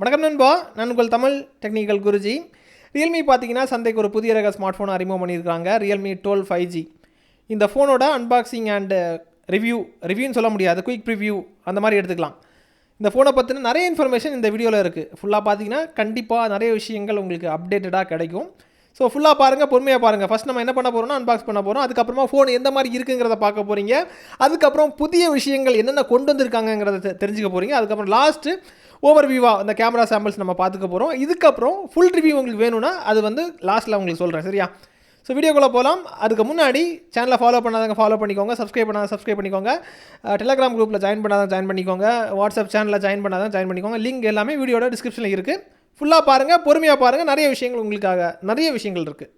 வணக்கம் நண்பா, நான் உங்கள் தமிழ் டெக்னிக்கல் குருஜி. ரியல்மி பார்த்தீங்கன்னா சந்தைக்கு ஒரு புதிய ரக ஸ்மார்ட் ஃபோன் அறிமுகம் பண்ணியிருக்காங்க. Realme 12 5G. இந்த ஃபோனோட அன்பாக்சிங் அண்ட் ரிவ்யூன்னு சொல்ல முடியாது, குயிக் ப்ரிவ்யூ அந்த மாதிரி எடுத்துக்கலாம். இந்த ஃபோனை பற்றின நிறைய இன்ஃபர்மேஷன் இந்த வீடியோவில் இருக்குது. ஃபுல்லாக பார்த்தீங்கன்னா கண்டிப்பாக நிறைய விஷயங்கள் உங்களுக்கு அப்டேட்டடாக கிடைக்கும். ஸோ ஃபுல்லாக பாருங்கள், பொறுமையாக பாருங்கள். ஃபஸ்ட் நம்ம என்ன பண்ண போகிறோம்னா அன்பாக்ஸ் பண்ண போகிறோம். அதுக்கப்புறமா ஃபோன் எந்த மாதிரி இருக்குங்கிறத பார்க்க போகிறீங்க. அதுக்கப்புறம் புதிய விஷயங்கள் என்னென்ன கொண்டு வந்திருக்காங்கிறத தெரிஞ்சுக்க போகிறீங்க. அதுக்கப்புறம் லாஸ்ட்டு ஓவர்வியூவாக அந்த கேமரா சாம்பிள்ஸ் நம்ம பார்த்துக்க போகிறோம். இதுக்கப்புறம் ஃபுல் ரிவ்யூ உங்களுக்கு வேணும்னா அது வந்து லாஸ்ட்டில் உங்களுக்கு சொல்கிறேன், சரியா? ஸோ வீடியோக்குள்ளே போகலாம். அதுக்கு முன்னாடி சேனலை ஃபாலோ பண்ணாதவங்க ஃபாலோ பண்ணிக்கோங்க, சப்ஸ்கிரைப் பண்ணாத சப்ஸ்கிரைப் பண்ணிக்கோங்க, டெலகிராம் குரூப்பில் ஜாயின் பண்ணாதான் ஜாயின் பண்ணிக்கோங்க, வாட்ஸ்அப் சேனலில் ஜாயின் பண்ணாதான் ஜாயின் பண்ணிக்கோங்க. லிங்க் எல்லாமே வீடியோட டிஸ்கிரிப்ஷனில் இருக்குது. ஃபுல்லாக பாருங்கள், பொறுமையாக பாருங்கள். நிறைய விஷயங்கள் உங்களுக்காக நிறைய விஷயங்கள் இருக்குது.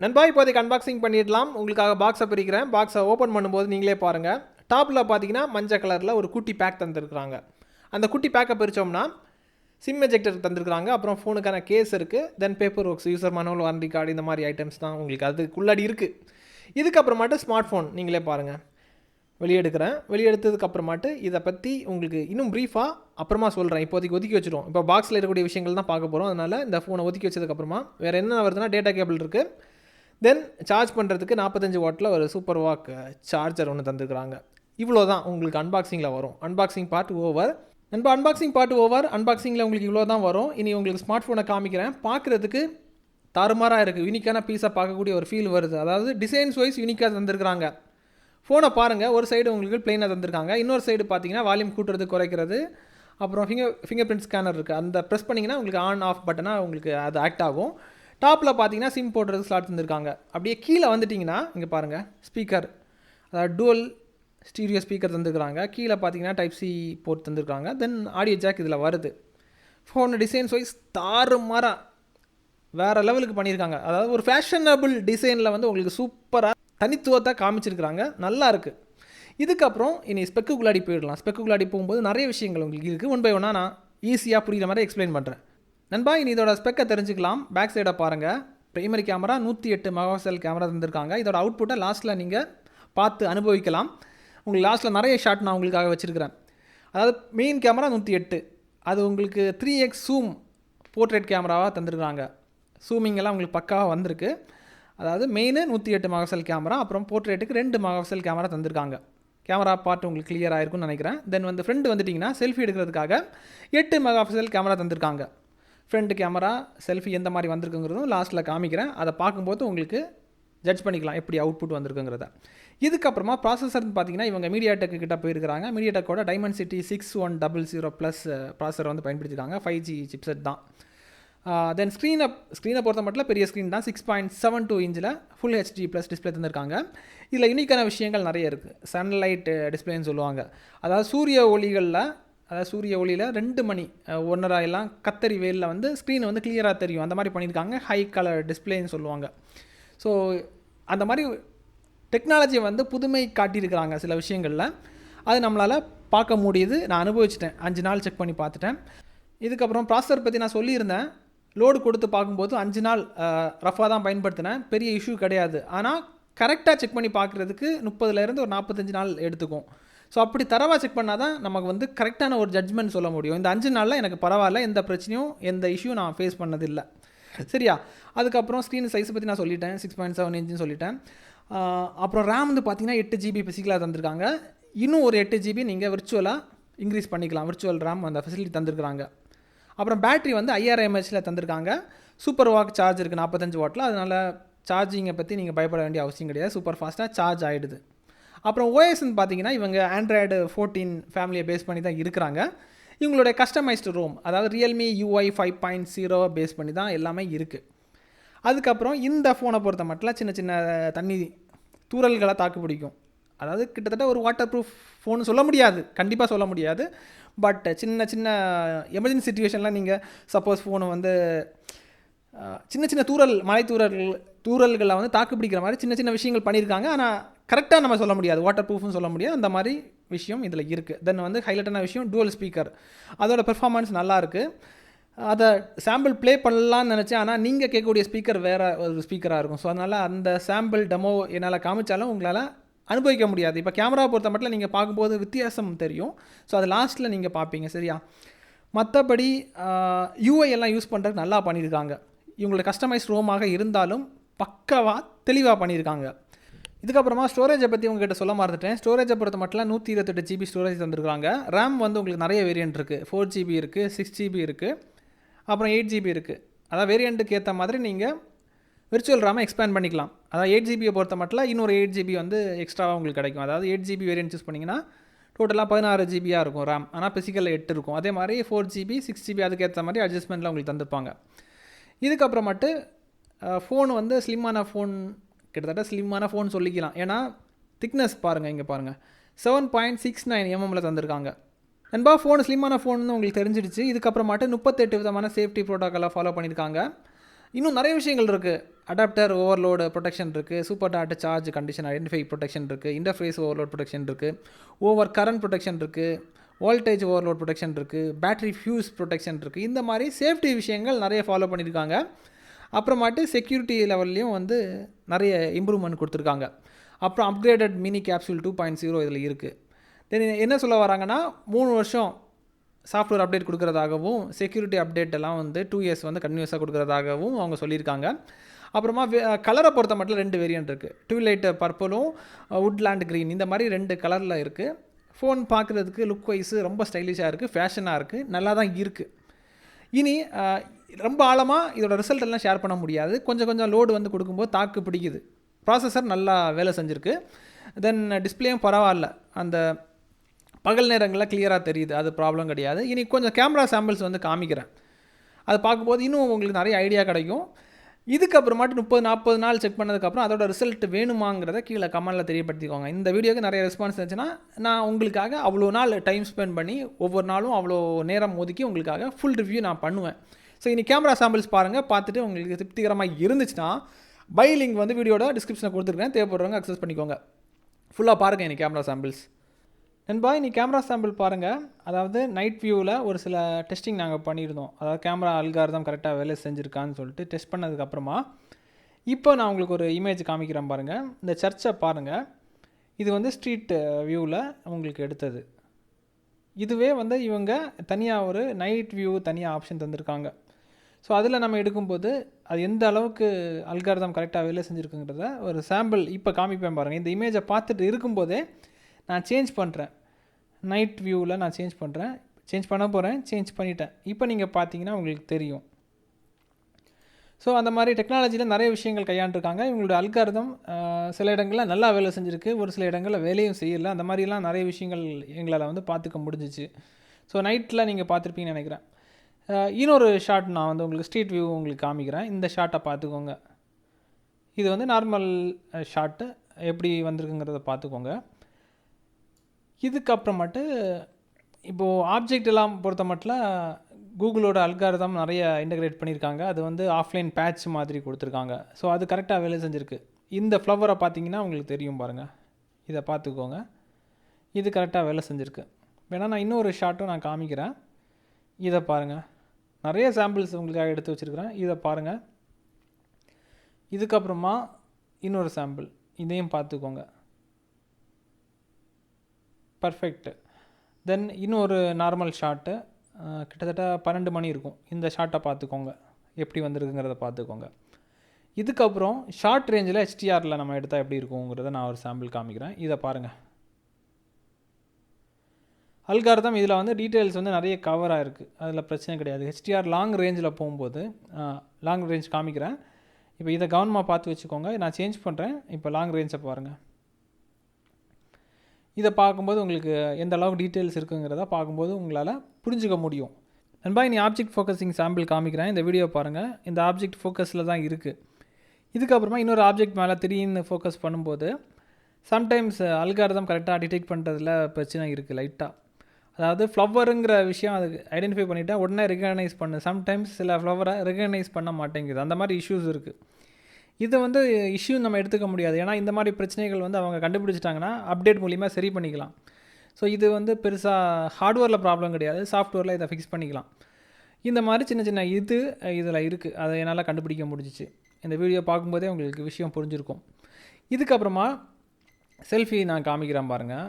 நண்பா, இப்போதைக்கு அன்பாக்சிங் பண்ணிடலாம். உங்களுக்காக பாக்ஸை பிரிக்கிறேன். பாக்ஸை ஓப்பன் பண்ணும்போது நீங்களே பாருங்கள். டாப்பில் பார்த்தீங்கன்னா மஞ்சள் கலரில் ஒரு குட்டி பேக் தந்துருக்குறாங்க. அந்த குட்டி பேக்கை பிரித்தோம்னா சிம் எஜெக்டர் தந்துருக்குறாங்க. அப்புறம் ஃபோனுக்கான கேஸ் இருக்குது. தென் paper works, user manual, warranty card, இந்த மாதிரி ஐட்டம்ஸ் தான் உங்களுக்கு அதுக்குள்ளாடி இருக்குது. இதுக்கப்புறமாட்டு ஸ்மார்ட் ஃபோன் நீங்களே பாருங்கள். வெளியெடுத்ததுக்கப்புறமாட்டு இதை பற்றி உங்களுக்கு இன்னும் ப்ரீஃபாக அப்புறமா சொல்கிறேன். இப்போதைக்கு ஒதுக்கி வச்சுருவோம். இப்போ பாக்ஸில் இருக்கக்கூடிய விஷயங்கள் தான் பார்க்க போகிறோம். அதனால் இந்த ஃபோனை ஒதுக்கி வச்சதுக்கப்புறமா வேறு என்ன வருதுன்னா டேட்டா கேபிள் இருக்குது. தென் சார்ஜ் பண்ணுறதுக்கு 45 வாட்டில் ஒரு சூப்பர் வாக் சார்ஜர் ஒன்று தந்துருக்குறாங்க. இவ்வளோ தான் உங்களுக்கு அன்பாக்சிங்கில் வரும். Unboxing part over. அன்பாக்சிங்கில் உங்களுக்கு இவ்வளோ தான் வரும். இனி உங்களுக்கு ஸ்மார்ட் ஃபோனை காமிக்கிறேன். பார்க்குறதுக்கு தாறுமாறாக இருக்குது. யூனிக்கான பீஸாக பார்க்கக்கூடிய ஒரு ஃபீல் வருது. அதாவது டிசைன்ஸ் வைஸ் யூனிக்காக தந்துருக்குறாங்க. ஃபோனை பாருங்கள். ஒரு சைடு உங்களுக்கு பிளெயினாக தந்திருக்காங்க. இன்னொரு சைடு பார்த்தீங்கன்னா வால்யூம் கூட்டுறது, குறைக்கிறது, அப்புறம் ஃபிங்கர் பிரிண்ட் ஸ்கேனர் இருக்குது. அந்த ப்ரெஸ் பண்ணிங்கன்னா உங்களுக்கு ஆன் ஆஃப் பட்டனாக உங்களுக்கு அது ஆக்ட் ஆகும். டாப்பில் பார்த்தீங்கன்னா சிம் போடுறது ஸ்லாட் தந்திருக்காங்க. அப்படியே கீழே வந்துட்டிங்கன்னா இங்கே பாருங்கள், ஸ்பீக்கர், அதாவது டூவல் ஸ்டீரியோ ஸ்பீக்கர் தந்துருக்குறாங்க. கீழே பார்த்தீங்கன்னா டைப் சி போர்ட் தந்துருக்காங்க. தென் ஆடியோ ஜாக் இதில் வருது. ஃபோன் டிசைன்ஸ் வைஸ் தாறுமாறாக வேறு லெவலுக்கு பண்ணியிருக்காங்க. அதாவது ஒரு ஃபேஷனபிள் டிசைனில் வந்து உங்களுக்கு சூப்பராக தனித்துவத்தை காமிச்சிருக்கிறாங்க. நல்லா இருக்குது. இதுக்கப்புறம் இனி ஸ்பெக்குக்குள்ளாடி போயிடலாம். ஸ்பெக்குக்குள்ளாடி போகும்போது நிறைய விஷயங்கள் உங்களுக்கு இருக்குது. ஒன் பை ஒன்னாக நான் ஈஸியாக புரிகிற மாதிரி எக்ஸ்பிளைன் பண்ணுறேன். நண்பா, இனி இதோட ஸ்பெக்கை தெரிஞ்சுக்கலாம். பேக் சைடை பாருங்கள். பிரைமரி கேமரா 108 மெகாபிக்சல் கேமரா தந்திருக்காங்க. இதோட அவுட்புட்டை லாஸ்ட்டில் நீங்கள் பார்த்து அனுபவிக்கலாம். உங்களுக்கு லாஸ்ட்டில் நிறைய ஷாட் நான் உங்களுக்காக வச்சுருக்கிறேன். அதாவது மெயின் கேமரா 108, அது உங்களுக்கு 3x ஜூம் போர்ட்ரேட் கேமராவாக தந்துருக்காங்க. ஜூமிங்கெல்லாம் உங்களுக்கு பக்காவாக வந்திருக்கு. அதாவது மெயின் 108 மெகாபிக்சல் கேமரா, அப்புறம் போர்ட்ரேட்டுக்கு 2 மெகாபிக்சல் கேமரா தந்திருக்காங்க. கேமரா பார்ட் உங்களுக்கு கிளியர் ஆகிருக்குன்னு நினைக்கிறேன். தென் வந்து ஃப்ரெண்டு வந்துட்டிங்கன்னா செல்ஃபி எடுக்கிறதுக்காக 8 மெகாபிக்சல் கேமரா தந்திருக்காங்க. ஃப்ரண்ட் கேமரா செல்ஃபி எந்த மாதிரி வந்திருக்குங்கிறதும் லாஸ்ட்டில் காமிக்கிறேன். அதை பார்க்கும்போது உங்களுக்கு ஜட்ஜ் பண்ணிக்கலாம் எப்படி அவுட்புட் வந்திருக்குங்கிறத. இதுக்கப்புறமா ப்ராசஸர்னு பார்த்தீங்கன்னா இவங்க மீடியாடெக் கிட்ட போயிருக்கிறாங்க. மீடியாடெக்கோட டைமென்சிட்டி 6100+ ப்ராசஸர் வந்து பயன்படுத்தியிருக்காங்க. 5G சிப்செட் தான். தென் ஸ்க்ரீனை பொறுத்த மட்டும் பெரிய ஸ்க்ரீன் தான். 6.72 இன்ச்சில் ஃபுல் HD ப்ளஸ் டிஸ்பிளே தந்திருக்காங்க. இதில் யூனிக்கான விஷயங்கள் நிறைய இருக்குது. சன்லைட் டிஸ்பிளேன்னு சொல்லுவாங்க. அதாவது சூரிய ஒளியில் 2 மணி 1.5 எல்லாம் கத்தரி வெயிலில் வந்து ஸ்க்ரீன் வந்து கிளியராக தெரியும். அந்த மாதிரி பண்ணியிருக்காங்க. ஹை கலர் டிஸ்பிளேன்னு சொல்லுவாங்க. ஸோ அந்த மாதிரி டெக்னாலஜியை வந்து புதுமை காட்டியிருக்கிறாங்க சில விஷயங்களில். அது நம்மளால் பார்க்க முடியுது. நான் அனுபவிச்சிட்டேன். 5 நாள் செக் பண்ணி பார்த்துட்டேன். இதுக்கப்புறம் ப்ராசஸர் பற்றி நான் சொல்லியிருந்தேன். லோடு கொடுத்து பார்க்கும்போது 5 நாள் ரஃபாக தான் பயன்படுத்தினேன். பெரிய இஷ்யூ கிடையாது. ஆனால் கரெக்டாக செக் பண்ணி பார்க்குறதுக்கு 30லேருந்து ஒரு 45 நாள் எடுத்துக்கும். ஸோ அப்படி தரவாக செக் பண்ணால் தான் நமக்கு வந்து கரெக்டான ஒரு ஜட்ஜ்மெண்ட் சொல்ல முடியும். இந்த 5 நாளில் எனக்கு பரவாயில்ல, எந்த பிரச்சனையும் எந்த இஷ்யூ நான் ஃபேஸ் பண்ணதில்லை, சரியா? அதுக்கப்புறம் ஸ்க்ரீன் சைஸை பற்றி நான் சொல்லிட்டேன். 6.7 இன்ச்சுன்னு சொல்லிட்டேன். அப்புறம் ரேம் வந்து பார்த்தீங்கன்னா 8 GB ஃபிசிக்கலாக தந்திருக்காங்க. இன்னும் ஒரு 8 GB நீங்கள் விர்ச்சுவலாக இன்க்ரீஸ் பண்ணிக்கலாம். விர்ச்சுவல் ரேம் அந்த ஃபெசிலிட்டி தந்திருக்கிறாங்க. அப்புறம் பேட்டரி வந்து 5000 mAh தந்திருக்காங்க. சூப்பர் வாக் சார்ஜ் இருக்குது 45 வாட்டில். அதனால் சார்ஜிங்கை பற்றி நீங்கள் பயப்பட வேண்டிய அவசியம் கிடையாது. சூப்பர் ஃபாஸ்ட்டாக சார்ஜ் ஆகிடுது. அப்புறம் ஓஎஸ்ன்னு பார்த்தீங்கன்னா இவங்க ஆண்ட்ராய்டு 14 ஃபேமிலியை பேஸ் பண்ணி தான் இருக்கிறாங்க. இவங்களுடைய கஸ்டமைஸ்டு ரோம், அதாவது ரியல்மி UI 5.0 பேஸ் பண்ணி தான் எல்லாமே இருக்குது. அதுக்கப்புறம் இந்த ஃபோனை பொறுத்த மட்டும் சின்ன சின்ன தண்ணி தூறல்களை தாக்கு பிடிக்கும். அதாவது கிட்டத்தட்ட ஒரு வாட்டர் ப்ரூஃப் ஃபோன் சொல்ல முடியாது, கண்டிப்பாக சொல்ல முடியாது. பட் சின்ன சின்ன எமர்ஜென்சி சிச்சுவேஷனில் நீங்கள் சப்போஸ் ஃபோனை வந்து சின்ன சின்ன மலை தூறல்களை வந்து தாக்கு பிடிக்கிற மாதிரி சின்ன சின்ன விஷயங்கள் பண்ணியிருக்காங்க. ஆனால் கரெக்டாக நம்ம சொல்ல முடியாது, வாட்டர் ப்ரூஃப்னு சொல்ல முடியாது, அந்த மாதிரி விஷயம் இதில் இருக்குது. தென் வந்து ஹைலைட்டான விஷயம் டூவல் ஸ்பீக்கர், அதோட பெர்ஃபார்மன்ஸ் நல்லாயிருக்கு. அதை சாம்பிள் ப்ளே பண்ணலான்னு நினச்சேன், ஆனால் நீங்கள் கேட்கக்கூடிய ஸ்பீக்கர் வேறு ஒரு ஸ்பீக்கராக இருக்கும். ஸோ அதனால் அந்த சாம்பிள் டெமோ என்னால் காமிச்சாலும் உங்களால் அனுபவிக்க முடியாது. இப்போ கேமரா பொறுத்த மட்டும் நீங்கள் பார்க்கும்போது வித்தியாசம் தெரியும். ஸோ அது லாஸ்ட்டில் நீங்கள் பார்ப்பீங்க, சரியா? மற்றபடி யூஐ எல்லாம் யூஸ் பண்ணுறதுக்கு நல்லா பண்ணியிருக்காங்க. இவங்களை கஸ்டமைஸ் ரோமாக இருந்தாலும் பக்கவாக தெளிவாக பண்ணியிருக்காங்க. இதுக்கப்புறமா ஸ்டோரேஜை பற்றி உங்கள்கிட்ட சொல்ல மறந்துட்டேன். ஸ்டோரேஜை பொறுத்த மட்டும் 128 GB ஸ்டோரேஜ் தந்துருக்காங்க. ரேம் வந்து உங்களுக்கு நிறைய வேரியன்ட் இருக்குது. 4 GB இருக்குது, 6 GB இருக்குது, அப்புறம் 8 GB இருக்குது. அதாவது வேரியண்ட்டுக்கு ஏற்ற மாதிரி நீங்கள் விர்ச்சுவல் ரேமை எக்ஸ்பேண்ட் பண்ணிக்கலாம். அதாவது 8 GB பொறுத்த மட்டும் இன்னொரு 8 GB வந்து எக்ஸ்ட்ராவாக உங்களுக்கு கிடைக்கும். அதாவது 8 GB வேரியன்ட் யூஸ் பண்ணிங்கன்னா டோட்டலாக 16 GB இருக்கும் ரேம். ஆனால் பிசிக்கலில் 8 இருக்கும். அதே மாதிரி 4 GB 6 GB அதுக்கேற்ற மாதிரி அட்ஜஸ்ட்மெண்ட்டில் உங்களுக்கு தந்துருப்பாங்க. இதுக்கப்புறமேட்டு ஃபோன் வந்து ஸ்லிம்மான ஃபோன், கிட்டத்தட்ட ஸ்லிம்மான ஃபோன் சொல்லிக்கலாம். ஏன்னா திக்னஸ் பாருங்கள், இங்கே பாருங்கள், 7.69 mm தந்திருக்காங்க. நண்பா ஃபோன் ஸ்லிம்மான ஃபோன்னு உங்களுக்கு தெரிஞ்சிடுச்சு. இதுக்கப்புறமாட்டு 38 விதமான சேஃப்டி ப்ரோட்டோக்காலாக ஃபாலோ பண்ணியிருக்காங்க. இன்னும் நிறைய விஷயங்கள் இருக்குது. அடாப்டர் ஓவர்லோடு ப்ரொடெக்ஷன் இருக்குது, super dot charge condition identify protection இருக்குது, இன்டர்ஃபேஸ் ஓவர்லோட் ப்ரொடெக்ஷன் இருக்குது, ஓவர் கரண்ட் ப்ரொடெக்ஷன் இருக்குது, வோல்டேஜ் ஓவர்லோட் ப்ரொடெக்ஷன் இருக்குது, பேட்டரி ஃபியூஸ் ப்ரொடெக்ஷன் இருக்குது. இந்த மாதிரி சேஃப்டி விஷயங்கள் நிறைய ஃபாலோ பண்ணியிருக்காங்க. அப்புறமாட்டு செக்யூரிட்டி லெவல்லையும் வந்து நிறைய இம்ப்ரூவ்மெண்ட் கொடுத்துருக்காங்க. அப்புறம் அப்கிரேடட் மினி கேப்சூல் 2.0 இதில் இருக்குது. தென் என்ன சொல்ல வராங்கன்னா 3 வருஷம் சாஃப்ட்வேர் அப்டேட் கொடுக்குறதாகவும் செக்யூரிட்டி அப்டேட் எல்லாம் வந்து 2 இயர்ஸ் வந்து கன்டினியூஸாக கொடுக்குறதாகவும் அவங்க சொல்லியிருக்காங்க. அப்புறமா கலரை பொறுத்த மட்டும் 2 வேரியன்ட் இருக்குது. ட்விலைட் பர்பிளும் வுட்லேண்ட் க்ரீன், இந்த மாதிரி 2 கலரில் இருக்குது. ஃபோன் பார்க்குறதுக்கு லுக் வைஸு ரொம்ப ஸ்டைலிஷாக இருக்குது, ஃபேஷனாக இருக்குது, நல்லா தான் இருக்குது. இனி ரொம்ப ஆழமாக இதோட ரிசல்ட் எல்லாம் ஷேர் பண்ண முடியாது. கொஞ்சம் லோடு வந்து கொடுக்கும்போது தாக்கு பிடிக்குது. ப்ராசஸர் நல்லா வேலை செஞ்சுருக்கு. தென் டிஸ்பிளேயும் பரவாயில்ல, அந்த பகல் நேரங்களில் கிளியராக தெரியுது, அது ப்ராப்ளம் கிடையாது. இனி கொஞ்சம் கேமரா சாம்பிள்ஸ் வந்து காமிக்கிறேன். அது பார்க்கும்போது இன்னும் உங்களுக்கு நிறைய ஐடியா கிடைக்கும். இதுக்கப்புறமாட்டு 30-40 நாள் செக் பண்ணதுக்கப்புறம் அதோட ரிசல்ட் வேணுமாங்கிறத கீழே கமெண்ட்டில் தெரியப்படுத்திக்கோங்க. இந்த வீடியோக்கு நிறைய ரெஸ்பான்ஸ் இருந்துச்சுன்னா நான் உங்களுக்காக அவ்வளோ நாள் டைம் ஸ்பெண்ட் பண்ணி ஒவ்வொரு நாளும் அவ்வளோ நேரம் ஒதுக்கி உங்களுக்காக ஃபுல் ரிவ்யூ நான் பண்ணுவேன். ஸோ இனி கேமரா சாம்பிள்ஸ் பாருங்கள். பார்த்துட்டு உங்களுக்கு திருப்திகரமாக இருந்துச்சுன்னா பை லிங்க் வந்து வீடியோட டிஸ்கிரிப்ஷனில் கொடுத்துருக்கேன், தேவைப்படுறவங்க அக்சஸ் பண்ணிக்கோங்க. ஃபுல்லாக பாருங்கள் இனி கேமரா சாம்பிள்ஸ். நண்பா இனி கேமரா சாம்பிள் பாருங்கள். அதாவது நைட் வியூவில் ஒரு சில டெஸ்டிங் நாங்கள் பண்ணியிருந்தோம். அதாவது கேமரா அல்காரிதம் கரெக்டாக வேலை செஞ்சுருக்கான்னு சொல்லிட்டு டெஸ்ட் பண்ணதுக்கப்புறமா இப்போ நான் உங்களுக்கு ஒரு இமேஜ் காமிக்கிறேன் பாருங்கள். இந்த சர்ச்சை பாருங்கள். இது வந்து ஸ்ட்ரீட் வியூவில் உங்களுக்கு எடுத்தது. இதுவே வந்து இவங்க தனியாக ஒரு நைட் வியூ தனியாக ஆப்ஷன் தந்திருக்காங்க. ஸோ அதில் நம்ம எடுக்கும்போது அது எந்த அளவுக்கு அல்காரிதம் கரெக்டாக வேலை செஞ்சுருக்குங்கிறத ஒரு சாம்பிள் இப்போ காமிப்பேன் பாருங்கள். இந்த இமேஜை பார்த்துட்டு இருக்கும்போதே நான் சேஞ்ச் பண்ணுறேன். நைட் வியூவில் நான் சேஞ்ச் பண்ண போகிறேன். சேஞ்ச் பண்ணிட்டேன். இப்போ நீங்கள் பார்த்தீங்கன்னா உங்களுக்கு தெரியும். ஸோ அந்த மாதிரி டெக்னாலஜியில் நிறைய விஷயங்கள் கையாண்டுருக்காங்க. இவங்களோட அல்காரிதம் சில இடங்களில் நல்லா வேலை செஞ்சுருக்கு, ஒரு சில இடங்களில் வேலையும் செய்யலை. அந்த மாதிரிலாம் நிறைய விஷயங்கள் எங்களால் வந்து பார்த்துக்க முடிஞ்சிச்சு. ஸோ நைட்டில் நீங்கள் பார்த்துருப்பீங்கன்னு நினைக்கிறேன். இன்னொரு ஷாட் நான் வந்து உங்களுக்கு ஸ்ட்ரீட் வியூ உங்களுக்கு காமிக்கிறேன். இந்த ஷாட்டை பார்த்துக்கோங்க. இது வந்து நார்மல் ஷாட்டு எப்படி வந்திருக்குங்கிறத பார்த்துக்கோங்க. இதுக்கப்புறமேட்டு இப்போது ஆப்ஜெக்ட் எல்லாம் பொறுத்த மட்டும் கூகுளோட அல்காரிதம் நிறைய இன்டகிரேட் பண்ணியிருக்காங்க. அது வந்து ஆஃப்லைன் பேட்ச் மாதிரி கொடுத்துருக்காங்க. ஸோ அது கரெக்டாக வேலை செஞ்சுருக்கு. இந்த ஃப்ளவரை பார்த்தீங்கன்னா உங்களுக்கு தெரியும் பாருங்கள். இதை பார்த்துக்கோங்க. இது கரெக்டாக வேலை செஞ்சுருக்கு. வேணால் நான் இன்னொரு ஷாட்டும் நான் காமிக்கிறேன். இதை பாருங்கள். நிறைய சாம்பிள்ஸ் உங்களுக்காக எடுத்து வச்சுருக்கிறேன். இதை பாருங்கள். இதுக்கப்புறமா இன்னொரு சாம்பிள், இதையும் பார்த்துக்கோங்க. பர்ஃபெக்ட். தென் இன்னொரு நார்மல் ஷாட்டு, கிட்டத்தட்ட 12 மணி இருக்கும். இந்த ஷாட்டை பார்த்துக்கோங்க, எப்படி வந்திருக்குங்கிறத பார்த்துக்கோங்க. இதுக்கப்புறம் ஷார்ட் ரேஞ்சில் HDRல நம்ம எடுத்தால் எப்படி இருக்குங்கிறத நான் ஒரு சாம்பிள் காமிக்கிறேன். இதை பாருங்கள். அல்காரிதம் இதில் வந்து டீட்டெயில்ஸ் வந்து நிறைய கவராக இருக்குது, அதில் பிரச்சனை கிடையாது. HDR லாங் ரேஞ்சில் போகும்போது லாங் ரேஞ்ச் காமிக்கிறேன். இப்போ இதை கவனமாக பார்த்து வச்சுக்கோங்க. நான் சேஞ்ச் பண்ணுறேன். இப்போ லாங் ரேஞ்சை பாருங்கள். இதை பார்க்கும்போது உங்களுக்கு எந்த அளவுக்கு டீட்டெயில்ஸ் இருக்குங்கிறத பார்க்கும்போது உங்களால் புரிஞ்சுக்க முடியும். நண்பா இனி ஆப்ஜெக்ட் ஃபோக்கஸிங் சாம்பிள் காமிக்கிறேன். இந்த வீடியோ பாருங்கள். இந்த ஆப்ஜெக்ட் ஃபோக்கஸில் தான் இருக்குது. இதுக்கப்புறமா இன்னொரு ஆப்ஜெக்ட் மேலே திடீர்னு ஃபோக்கஸ் பண்ணும்போது சம்டைம்ஸ் அல்காரிதம் கரெக்டாக டிடெக்ட் பண்ணுறதுல பிரச்சனை இருக்குது லைட்டாக. அதாவது ஃப்ளவருங்கிற விஷயம் அது ஐடென்டிஃபை பண்ணிவிட்டா உடனே ரெகனைஸ் பண்ணு. சம்டைம்ஸ் சில ஃப்ளவரை ரெகனைஸ் பண்ண மாட்டேங்குது. அந்த மாதிரி இஷ்யூஸ் இருக்குது. இதை வந்து இஷ்யூ நம்ம எடுத்துக்க முடியாது. ஏன்னா இந்த மாதிரி பிரச்சனைகள் வந்து அவங்க கண்டுபிடிச்சிட்டாங்கன்னா அப்டேட் மூலிமா சரி பண்ணிக்கலாம். ஸோ இது வந்து பெருசாக ஹார்ட்வேரில் ப்ராப்ளம் கிடையாது, சாஃப்ட்வேரில் இதை ஃபிக்ஸ் பண்ணிக்கலாம். இந்த மாதிரி சின்ன சின்ன இதில் இருக்குது, அதை என்னால் கண்டுபிடிக்க முடிஞ்சிச்சு. இந்த வீடியோ பார்க்கும்போதே உங்களுக்கு விஷயம் புரிஞ்சிருக்கும். இதுக்கப்புறமா செல்ஃபி நான் காமிக்கிறேன் பாருங்கள்.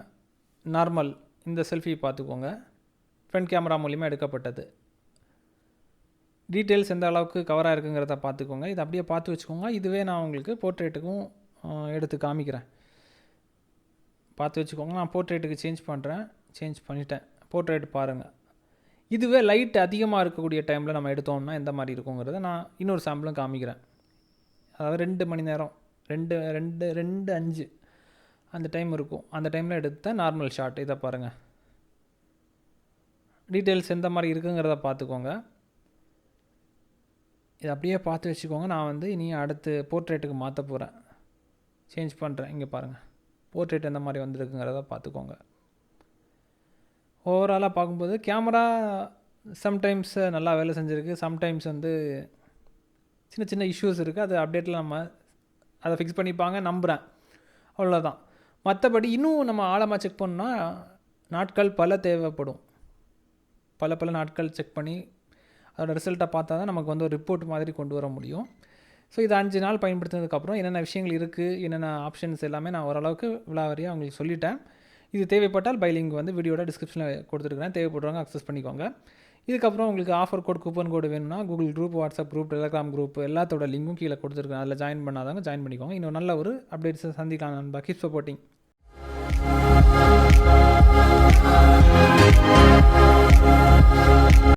நார்மல் இந்த செல்ஃபி பார்த்துக்கோங்க. ஃப்ரண்ட் கேமரா மூலிமா எடுக்கப்பட்டது. டீட்டெயில்ஸ் எந்த அளவுக்கு கவராக இருக்குங்கிறத பார்த்துக்கோங்க. இதை அப்படியே பார்த்து வச்சுக்கோங்க. இதுவே நான் உங்களுக்கு போர்ட்ரேட்டுக்கும் எடுத்து காமிக்கிறேன். பார்த்து வச்சுக்கோங்க. நான் போர்ட்ரேட்டுக்கு சேஞ்ச் பண்ணுறேன். சேஞ்ச் பண்ணிட்டேன். போர்ட்ரேட் பாருங்கள். இதுவே லைட் அதிகமாக இருக்கக்கூடிய டைமில் நம்ம எடுத்தோம்னா எந்த மாதிரி இருக்குங்கிறத நான் இன்னொரு சாம்பிளும் காமிக்கிறேன். அதாவது 2 மணி நேரம் 2:05 அந்த டைம் இருக்கும். அந்த டைமில் எடுத்த நார்மல் ஷாட் இதை பாருங்கள். டீட்டெயில்ஸ் எந்த மாதிரி இருக்குங்கிறத பார்த்துக்கோங்க. இதை அப்படியே பார்த்து வச்சுக்கோங்க. நான் வந்து இனி அடுத்து போர்ட்ரேட்டுக்கு மாற்ற போகிறேன். சேஞ்ச் பண்ணுறேன். இங்கே பாருங்கள், போர்ட்ரேட் எந்த மாதிரி வந்திருக்குங்கிறத பார்த்துக்கோங்க. ஓவராலாக பார்க்கும்போது கேமரா சம்டைம்ஸ் நல்லா வேலை செஞ்சுருக்கு, சம்டைம்ஸ் வந்து சின்ன சின்ன இஷ்யூஸ் இருக்குது. அது அப்டேட்டில் நம்ம அதை ஃபிக்ஸ் பண்ணிப்பாங்க நம்புகிறேன். அவ்வளோதான். மற்றபடி இன்னும் நம்ம ஆழமாக செக் பண்ணால் நாட்கள் பல தேவைப்படும். பல நாட்கள் செக் பண்ணி அதோட ரிசல்ட்டை பார்த்தா தான் நமக்கு வந்து ஒரு ரிப்போர்ட் மாதிரி கொண்டு வர முடியும். ஸோ இது 5 நாள் பயன்படுத்தினதுக்கப்புறம் என்னென்ன விஷயங்கள் இருக்குது, என்னென்ன ஆப்ஷன்ஸ் எல்லாமே நான் ஓரளவுக்கு விலாவரியாக உங்களுக்கு சொல்லிட்டேன். இது தேவைப்பட்டால் பை லிங்க் வந்து வீடியோட டிஸ்கிரிப்ஷனில் கொடுத்துருக்குறேன். தேவைப்படுறவங்க அக்சஸ் பண்ணிக்கோங்க. இதுக்கப்புறம் உங்களுக்கு ஆஃபர் கோட், கூப்பன் கோடு வேணும்னா Google group, WhatsApp group, Telegram group எல்லாத்தோட லிங்க்கும் கீழே கொடுத்துருக்கேன். அதில் ஜாயின் பண்ணாதவங்க ஜாயின் பண்ணிக்கோங்க. இன்னும் நல்ல ஒரு அப்டேட்ஸை சந்திக்கலாம் நண்பா. Keep supporting.